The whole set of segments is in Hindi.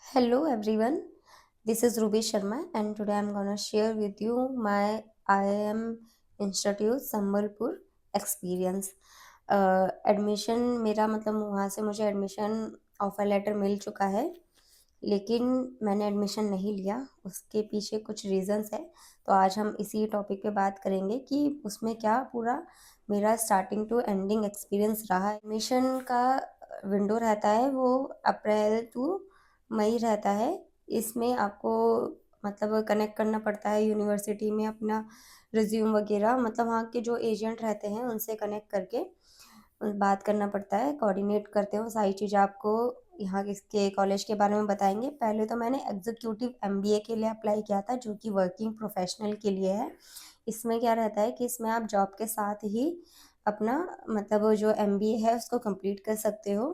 Hello everyone, this is Ruby Sharma and today I'm gonna share with you my IIM Institute Sambalpur experience. Admission मेरा मतलब वहाँ से मुझे एडमिशन ऑफर लेटर मिल चुका है, लेकिन मैंने एडमिशन नहीं लिया। उसके पीछे कुछ रीजंस है, तो आज हम इसी टॉपिक पे बात करेंगे कि उसमें क्या पूरा मेरा स्टार्टिंग टू एंडिंग एक्सपीरियंस रहा। एडमिशन का विंडो रहता है वो अप्रैल टू मई रहता है। इसमें आपको मतलब कनेक्ट करना पड़ता है यूनिवर्सिटी में अपना रिज्यूम वगैरह, मतलब वहाँ के जो एजेंट रहते हैं उनसे कनेक्ट करके बात करना पड़ता है, कोऑर्डिनेट करते हो सारी चीज़ें। आपको यहाँ के कॉलेज के बारे में बताएंगे। पहले तो मैंने एग्जीक्यूटिव एमबीए के लिए अप्लाई किया था, जो कि वर्किंग प्रोफेशनल के लिए है। इसमें क्या रहता है कि इसमें आप जॉब के साथ ही अपना मतलब जो एमबीए है उसको कंप्लीट कर सकते हो।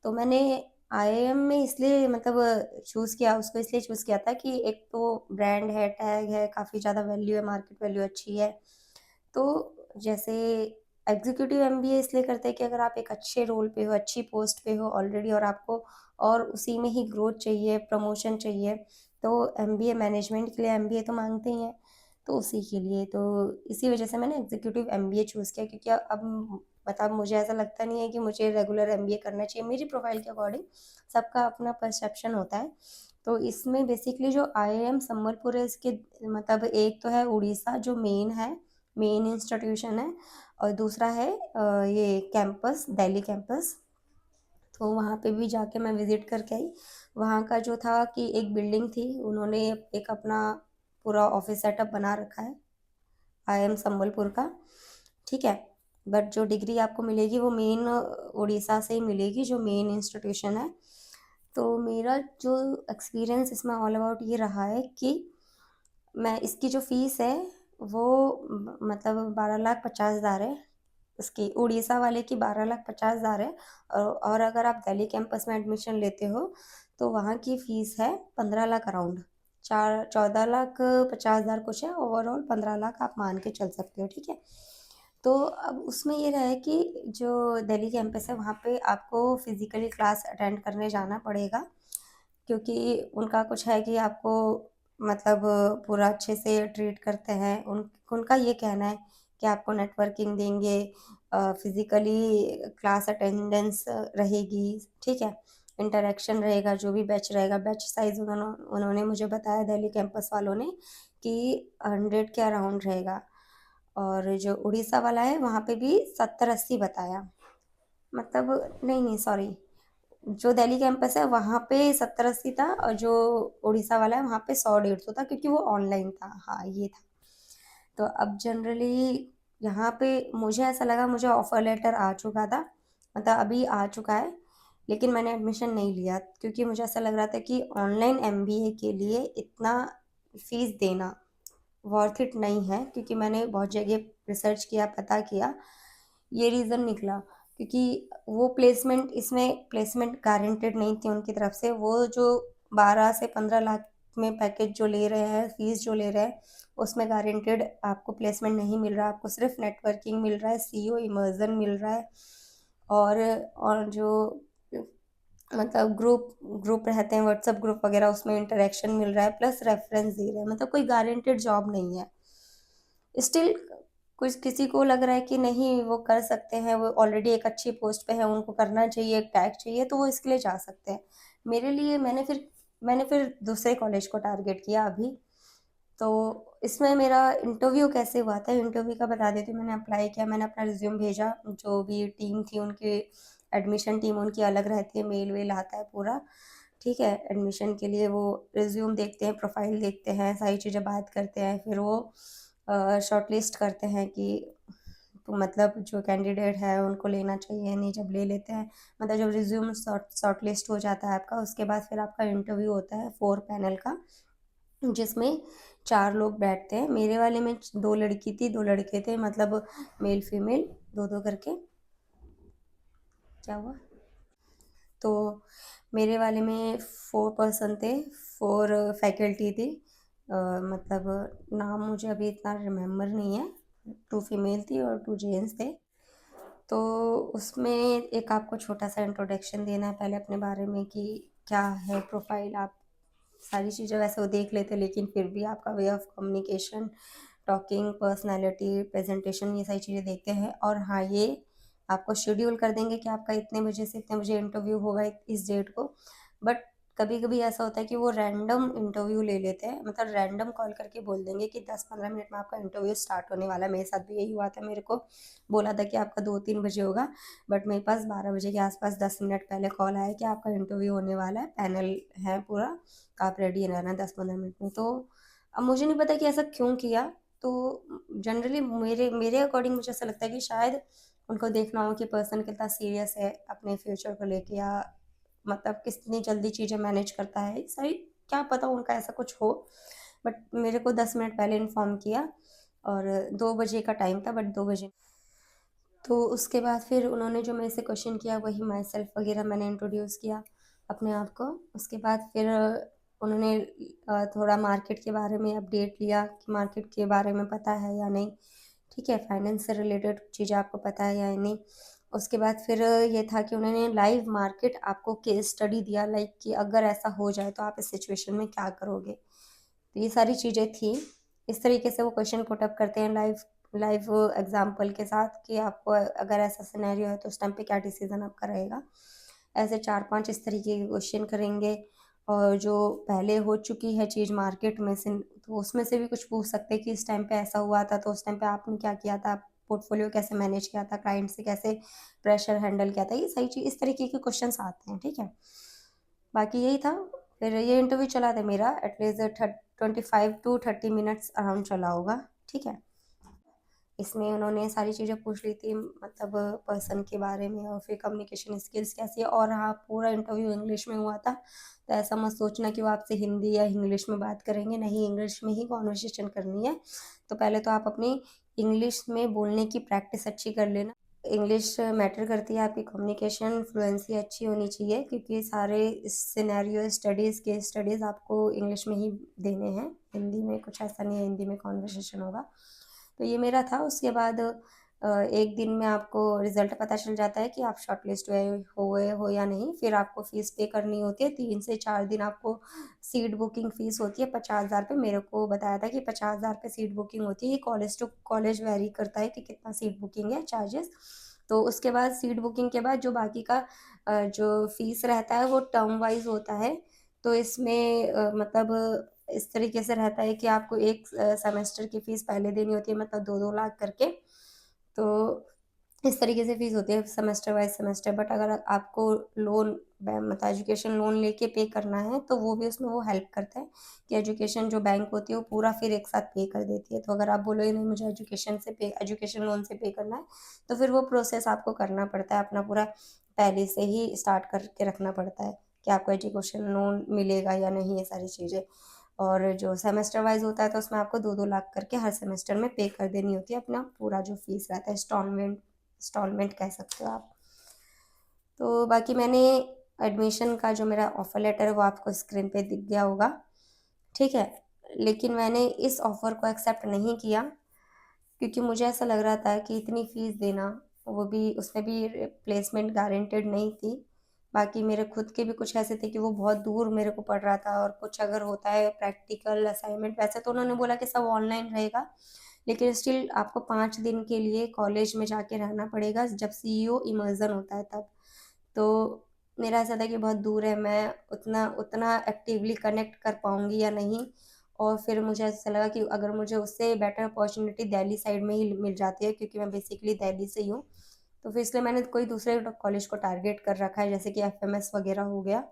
तो मैंने आईआईएम में इसलिए मतलब चूज़ किया, उसको इसलिए चूज़ किया था कि एक तो ब्रांड है, टैग है, काफ़ी ज़्यादा वैल्यू है, मार्केट वैल्यू अच्छी है। तो जैसे एग्जीक्यूटिव एमबीए इसलिए करते हैं कि अगर आप एक अच्छे रोल पे हो, अच्छी पोस्ट पे हो ऑलरेडी और आपको और उसी में ही ग्रोथ चाहिए, प्रमोशन चाहिए, तो एमबीए मैनेजमेंट के लिए एमबीए तो मांगते ही हैं। तो उसी के लिए तो इसी वजह से मैंने एग्जीक्यूटिव एमबीए चूज़ किया, क्योंकि अब मतलब मुझे ऐसा लगता नहीं है कि मुझे रेगुलर एमबीए करना चाहिए। मेरी प्रोफाइल के अकॉर्डिंग सबका अपना परसेप्शन होता है। तो इसमें बेसिकली जो आईआईएम संबलपुर है, इसके मतलब एक तो है उड़ीसा जो मेन इंस्टीट्यूशन है, और दूसरा है ये कैंपस, दिल्ली कैंपस। तो वहाँ पे भी जाके मैं विज़िट करके आई। वहाँ का जो था कि एक बिल्डिंग थी, उन्होंने एक अपना पूरा ऑफिस सेटअप बना रखा है आईआईएम संबलपुर का, ठीक है। बट जो डिग्री आपको मिलेगी वो मेन उड़ीसा से ही मिलेगी, जो मेन इंस्टीट्यूशन है। तो मेरा जो एक्सपीरियंस इसमें ऑल अबाउट ये रहा है कि मैं इसकी जो फीस है वो मतलब 12,50,000 है। उसकी उड़ीसा वाले की 12,50,000 है। और अगर आप दिल्ली कैंपस में एडमिशन लेते हो तो वहाँ की फ़ीस है 15 लाख अराउंड। 14,50,000 कुछ है, ओवरऑल 15 लाख आप मान के चल सकते हो, ठीक है। तो अब उसमें ये रहा है कि जो दिल्ली कैंपस है वहाँ पे आपको फिज़िकली क्लास अटेंड करने जाना पड़ेगा, क्योंकि उनका कुछ है कि आपको मतलब पूरा अच्छे से ट्रीट करते हैं। उनका ये कहना है कि आपको नेटवर्किंग देंगे, फिज़िकली क्लास अटेंडेंस रहेगी, ठीक है, इंटरेक्शन रहेगा, जो भी बैच रहेगा। बैच साइज़ उन्होंने मुझे बताया दिल्ली कैंपस वालों ने कि 100 के अराउंड रहेगा। और जो उड़ीसा वाला है वहाँ पे भी 70-80 बताया, मतलब नहीं सॉरी, जो दिल्ली कैंपस है वहाँ पे 70-80 था, और जो उड़ीसा वाला है वहाँ पे 100-150 था, क्योंकि वो ऑनलाइन था। हाँ, ये था। तो अब जनरली यहाँ पे मुझे ऐसा लगा, मुझे ऑफर लेटर आ चुका था, मतलब अभी आ चुका है, लेकिन मैंने एडमिशन नहीं लिया, क्योंकि मुझे ऐसा लग रहा था कि ऑनलाइन एमबीए के लिए इतना फीस देना वर्थ इट नहीं है। क्योंकि मैंने बहुत जगह रिसर्च किया, पता किया, ये रीज़न निकला, क्योंकि वो प्लेसमेंट, इसमें प्लेसमेंट गारंटेड नहीं थी उनकी तरफ से। वो जो 12 से 15 लाख में पैकेज जो ले रहे हैं, फीस जो ले रहे हैं, उसमें गारंटेड आपको प्लेसमेंट नहीं मिल रहा। आपको सिर्फ नेटवर्किंग मिल रहा है, सीओ इमर्जन मिल रहा है, और जो मतलब ग्रुप रहते हैं, व्हाट्सएप ग्रुप वगैरह, उसमें इंटरेक्शन मिल रहा है, प्लस रेफरेंस दे रहे हैं। मतलब कोई गारंटेड जॉब नहीं है। स्टिल कुछ किसी को लग रहा है कि नहीं वो कर सकते हैं, वो ऑलरेडी एक अच्छी पोस्ट पे है, उनको करना चाहिए, एक टैग चाहिए, तो वो इसके लिए जा सकते हैं। मेरे लिए मैंने फिर दूसरे कॉलेज को टारगेट किया अभी। तो इसमें मेरा इंटरव्यू कैसे हुआ था, इंटरव्यू का बता देती हूँ। मैंने अप्लाई किया, मैंने अपना रिज्यूम भेजा। जो भी टीम थी उनकी, एडमिशन टीम उनकी अलग रहती है, मेल वेल आता है पूरा, ठीक है। एडमिशन के लिए वो रिज्यूम देखते हैं, प्रोफाइल देखते हैं, सारी चीज़ें बात करते हैं, फिर वो शॉर्टलिस्ट करते हैं कि तो मतलब जो कैंडिडेट है उनको लेना चाहिए नहीं। जब ले लेते हैं, मतलब जब रिज्यूम शॉर्टलिस्ट हो जाता है आपका, उसके बाद फिर आपका इंटरव्यू होता है 4 पैनल का, जिसमें 4 लोग बैठते हैं। मेरे वाले में 2 लड़की थी, 2 लड़के थे, मतलब मेल फीमेल 2-2 करके। क्या हुआ? तो मेरे वाले में 4 पर्सन थे, 4 फैकल्टी थी। मतलब नाम मुझे अभी इतना रिमेम्बर नहीं है। 2 फीमेल थी और 2 जेंट्स थे। तो उसमें एक आपको छोटा सा इंट्रोडक्शन देना है पहले अपने बारे में, कि क्या है प्रोफाइल, आप सारी चीज़ें वैसे वो देख लेते, लेकिन फिर भी आपका way of communication, talking, personality, presentation, ये सारी चीज़ें देखते हैं। और हाँ, ये आपको शेड्यूल कर देंगे कि आपका इतने बजे से इतने बजे इंटरव्यू होगा इस डेट को। बट कभी कभी ऐसा होता है कि वो रैंडम इंटरव्यू ले लेते हैं, मतलब रैंडम कॉल करके बोल देंगे कि 10-15 मिनट में आपका इंटरव्यू स्टार्ट होने वाला है। मेरे साथ भी यही हुआ था, मेरे को बोला था कि आपका 2-3 बजे होगा, बट मेरे पास 12 बजे के आसपास 10 मिनट पहले कॉल आया कि आपका इंटरव्यू होने वाला है, पैनल है पूरा, आप रेडी रहना 10-15 मिनट में। तो अब मुझे नहीं पता कि ऐसा क्यों किया। तो जनरली मेरे मेरे अकॉर्डिंग मुझे ऐसा लगता है कि शायद उनको देखना हो कि पर्सन कितना सीरियस है अपने फ्यूचर को लेके, या मतलब कितनी जल्दी चीज़ें मैनेज करता है, सही क्या पता उनका ऐसा कुछ हो। बट मेरे को 10 मिनट पहले इन्फॉर्म किया, और 2 बजे का टाइम था, बट 2 बजे। तो उसके बाद फिर उन्होंने जो मेरे से क्वेश्चन किया, वही माई सेल्फ वगैरह मैंने इंट्रोड्यूस किया अपने आप को। उसके बाद फिर उन्होंने थोड़ा मार्केट के बारे में अपडेट लिया कि मार्केट के बारे में पता है या नहीं, ठीक है, फाइनेंस से रिलेटेड चीज़ें आपको पता है या नहीं। उसके बाद फिर ये था कि उन्होंने लाइव मार्केट आपको केस स्टडी दिया, लाइक कि अगर ऐसा हो जाए तो आप इस सिचुएशन में क्या करोगे। तो ये सारी चीज़ें थी। इस तरीके से वो क्वेश्चन पुट अप करते हैं लाइव लाइव एग्जाम्पल के साथ कि आपको अगर ऐसा सिनेरियो है तो उस टाइम पे क्या डिसीजन आपका रहेगा। ऐसे 4-5 इस तरीके के क्वेश्चन करेंगे। और जो पहले हो चुकी है चीज़ मार्केट में से, तो उसमें से भी कुछ पूछ सकते हैं कि इस टाइम पे ऐसा हुआ था तो उस टाइम पे आपने क्या किया था, पोर्टफोलियो कैसे मैनेज किया था, क्लाइंट से कैसे प्रेशर हैंडल किया था, ये सही चीज़, इस तरीके के क्वेश्चन आते हैं, ठीक है। बाकी यही था। फिर ये इंटरव्यू चला था मेरा एटलीस्ट 25 to 30 मिनट्स अराउंड चला होगा, ठीक है। इसमें उन्होंने सारी चीज़ें पूछ ली थी, मतलब पर्सन के बारे में, और फिर कम्युनिकेशन स्किल्स कैसी है। और हाँ, पूरा इंटरव्यू इंग्लिश में हुआ था, तो ऐसा मत सोचना कि वो आपसे हिंदी या इंग्लिश में बात करेंगे, नहीं, इंग्लिश में ही कॉन्वर्सेशन करनी है। तो पहले तो आप अपनी इंग्लिश में बोलने की प्रैक्टिस अच्छी कर लेना। इंग्लिश मैटर करती है, आपकी कम्युनिकेशन फ्लुएंसी अच्छी होनी चाहिए, क्योंकि सारे सिनेरियो स्टडीज़ के स्टडीज़ आपको इंग्लिश में ही देने हैं, हिंदी में कुछ ऐसा नहीं है, हिंदी में कॉन्वर्सेशन होगा। तो ये मेरा था। उसके बाद एक दिन में आपको रिजल्ट पता चल जाता है कि आप शॉर्टलिस्ट हुए हो या नहीं। फिर आपको फ़ीस पे करनी होती है, 3 से 4 दिन आपको सीट बुकिंग फ़ीस होती है 50,000 रुपये। मेरे को बताया था कि 50,000 रुपये सीट बुकिंग होती है। ये कॉलेज टू कॉलेज वेरी करता है कि कितना सीट बुकिंग है चार्जेस। तो उसके बाद सीट बुकिंग के बाद जो बाकी का जो फ़ीस रहता है वो टर्म वाइज होता है। तो इसमें मतलब इस तरीके से रहता है कि आपको एक सेमेस्टर की फ़ीस पहले देनी होती है, मतलब 2-2 लाख करके। तो इस तरीके से फ़ीस होती है सेमेस्टर वाइज़ सेमेस्टर। बट अगर आपको लोन मतलब एजुकेशन लोन लेके पे करना है, तो वो भी उसमें वो हेल्प करता है कि एजुकेशन जो बैंक होती है वो पूरा फिर एक साथ पे कर देती है। तो अगर आप बोलोगे नहीं मुझे एजुकेशन लोन से पे करना है, तो फिर वो प्रोसेस आपको करना पड़ता है, अपना पूरा पहले से ही स्टार्ट करके रखना पड़ता है कि आपको एजुकेशन लोन मिलेगा या नहीं, ये सारी चीज़ें। और जो सेमेस्टर वाइज होता है तो उसमें आपको 2-2 लाख करके हर सेमेस्टर में पे कर देनी होती है, अपना पूरा जो फीस रहता है, इंस्टॉलमेंट कह सकते हो आप। तो बाकी मैंने एडमिशन का जो मेरा ऑफ़र लेटर है वो आपको स्क्रीन पे दिख गया होगा, ठीक है। लेकिन मैंने इस ऑफ़र को एक्सेप्ट नहीं किया, क्योंकि मुझे ऐसा लग रहा था कि इतनी फ़ीस देना, वो भी उसमें भी प्लेसमेंट गारंटेड नहीं थी। बाकी मेरे खुद के भी कुछ ऐसे थे कि वो बहुत दूर मेरे को पड़ रहा था, और कुछ अगर होता है प्रैक्टिकल असाइनमेंट, वैसे तो उन्होंने बोला कि सब ऑनलाइन रहेगा, लेकिन स्टिल आपको 5 दिन के लिए कॉलेज में जाके रहना पड़ेगा, जब सीईओ इमर्जन होता है तब। तो मेरा ऐसा था कि बहुत दूर है, मैं उतना उतना एक्टिवली कनेक्ट कर पाऊँगी या नहीं। और फिर मुझे ऐसा लगा कि अगर मुझे उससे बेटर अपॉर्चुनिटी दिल्ली साइड में ही मिल जाती है, क्योंकि मैं बेसिकली दिल्ली से ही हूँ। तो फिर इसलिए मैंने कोई दूसरे कॉलेज को टारगेट कर रखा है, जैसे कि एफएमएस वगैरह हो गया,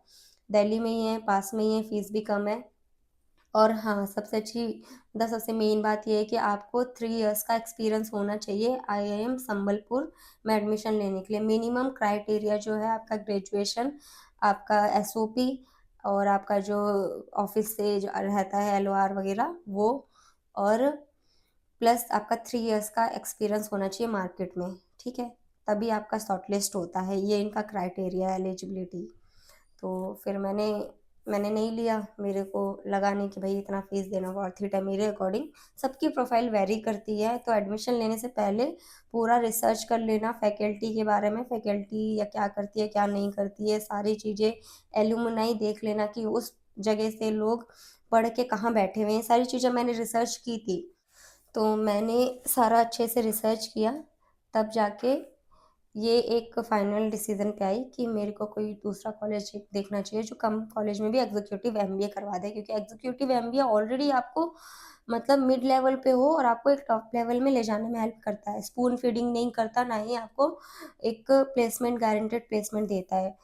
दिल्ली में ही है, पास में ही है, फीस भी कम है। और हाँ, सबसे मेन बात ये है कि आपको 3 इयर्स का एक्सपीरियंस होना चाहिए आईआईएम संबलपुर में एडमिशन लेने के लिए। मिनिमम क्राइटेरिया जो है आपका ग्रेजुएशन, आपका एसओपी, और आपका जो ऑफिस से जो रहता है एलओआर वगैरह वो, और प्लस आपका 3 इयर्स का एक्सपीरियंस होना चाहिए मार्केट में, ठीक है। तभी आपका शॉर्टलिस्ट होता है, ये इनका क्राइटेरिया है एलिजिबिलिटी। तो फिर मैंने मैंने नहीं लिया, मेरे को लगा नहीं कि भाई इतना फ़ीस देना वर्थ इट है मेरे अकॉर्डिंग। सबकी प्रोफ़ाइल वेरी करती है, तो एडमिशन लेने से पहले पूरा रिसर्च कर लेना फैकल्टी के बारे में, फैकल्टी या क्या करती है, क्या नहीं करती है, सारी चीज़ें। एलुमनाई देख लेना कि उस जगह से लोग पढ़ के कहाँ बैठे हुए हैं, सारी चीज़ें मैंने रिसर्च की थी। तो मैंने सारा अच्छे से रिसर्च किया, तब जाके ये एक फाइनल डिसीजन पे आई कि मेरे को कोई दूसरा कॉलेज देखना चाहिए जो कम कॉलेज में भी एग्जीक्यूटिव एमबीए करवा दे, क्योंकि एग्जीक्यूटिव एमबीए ऑलरेडी आपको मतलब मिड लेवल पे हो और आपको एक टॉप लेवल में ले जाने में हेल्प करता है, स्पून फीडिंग नहीं करता, ना ही आपको एक प्लेसमेंट गारंटेड प्लेसमेंट देता है।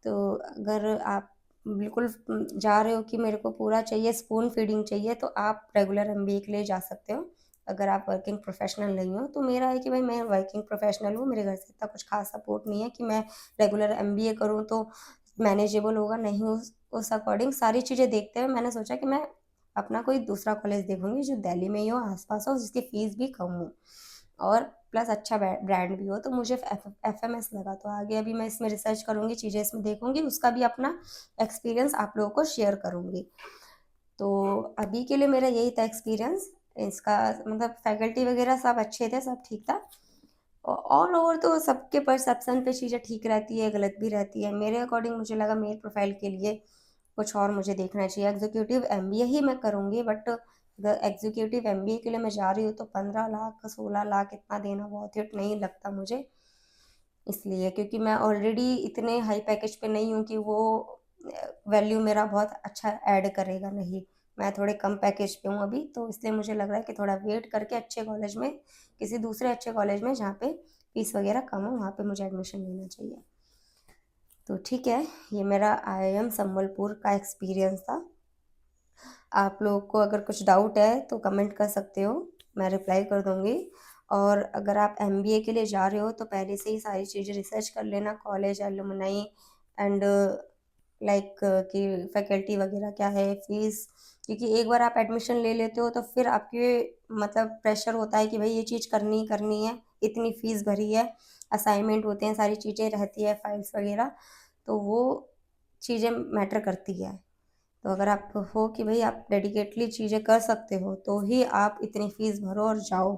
तो अगर आप बिल्कुल जा रहे हो कि मेरे को पूरा चाहिए, स्पून फीडिंग चाहिए, तो आप रेगुलर एमबीए के लिए जा सकते हो। अगर आप वर्किंग प्रोफेशनल नहीं हो, तो मेरा है कि भाई मैं वर्किंग प्रोफेशनल हूँ, मेरे घर से इतना कुछ खास सपोर्ट नहीं है कि मैं रेगुलर एमबीए करूँ तो मैनेजेबल होगा, नहीं। उस अकॉर्डिंग सारी चीज़ें देखते हुए मैंने सोचा कि मैं अपना कोई दूसरा कॉलेज देखूंगी जो दिल्ली में ही हो, आसपास हो, जिसकी फीस भी कम हो और प्लस अच्छा ब्रांड भी हो। तो मुझे एफ एम एस लगा, तो आगे अभी मैं इसमें रिसर्च करूँगी, चीज़ें इसमें देखूंगी, उसका भी अपना एक्सपीरियंस आप लोगों को शेयर करूँगी। तो अभी के लिए मेरा यही था एक्सपीरियंस इसका। मतलब फैकल्टी वगैरह सब अच्छे थे, सब ठीक था। ऑल ओवर तो सबके परसेप्शन पे चीज़ें ठीक रहती है, गलत भी रहती है। मेरे अकॉर्डिंग मुझे लगा मेरे प्रोफाइल के लिए कुछ और मुझे देखना चाहिए। एग्जीक्यूटिव एमबीए ही मैं करूँगी, बट अगर एग्जीक्यूटिव एमबीए के लिए मैं जा रही हूँ तो 15 लाख 16 लाख इतना देना बहुत इट नहीं लगता मुझे। इसलिए क्योंकि मैं ऑलरेडी इतने हाई पैकेज पे नहीं हूँ कि वो वैल्यू मेरा बहुत अच्छा ऐड करेगा, नहीं। मैं थोड़े कम पैकेज पे हूँ अभी, तो इसलिए मुझे लग रहा है कि थोड़ा वेट करके अच्छे कॉलेज में, किसी दूसरे अच्छे कॉलेज में जहाँ पे फीस वगैरह कम हो, वहाँ पे मुझे एडमिशन लेना चाहिए। तो ठीक है, ये मेरा आईआईएम संबलपुर का एक्सपीरियंस था। आप लोगों को अगर कुछ डाउट है तो कमेंट कर सकते हो, मैं रिप्लाई कर दूंगी। और अगर आप एमबीए के लिए जा रहे हो तो पहले से ही सारी चीज़ें रिसर्च कर लेना, कॉलेज एलुमनाई एंड लाइक कि फैकल्टी वगैरह क्या है, फीस। क्योंकि एक बार आप एडमिशन ले लेते हो तो फिर आपके मतलब प्रेशर होता है कि भाई ये चीज़ करनी ही करनी है, इतनी फीस भरी है, असाइनमेंट होते हैं, सारी चीज़ें रहती है, फाइल्स वगैरह, तो वो चीज़ें मैटर करती है। तो अगर आप हो कि भाई आप डेडिकेटली चीज़ें कर सकते हो तो ही आप इतनी फीस भरो और जाओ,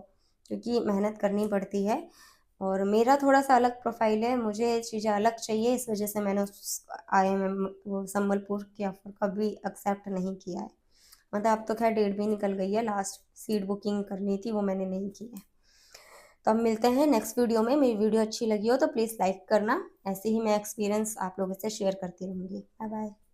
क्योंकि मेहनत करनी पड़ती है। और मेरा थोड़ा सा अलग प्रोफाइल है, मुझे चीज़ें अलग चाहिए, इस वजह से मैंने उस आईएमएम वो संबलपुर के ऑफर कभी एक्सेप्ट नहीं किया है। मतलब अब तो खैर डेट भी निकल गई है, लास्ट सीट बुकिंग करनी थी, वो मैंने नहीं की है। तो अब मिलते हैं नेक्स्ट वीडियो में। मेरी वीडियो अच्छी लगी हो तो प्लीज़ लाइक करना, ऐसे ही मैं एक्सपीरियंस आप लोगों से शेयर करती रहूँगी। Bye bye.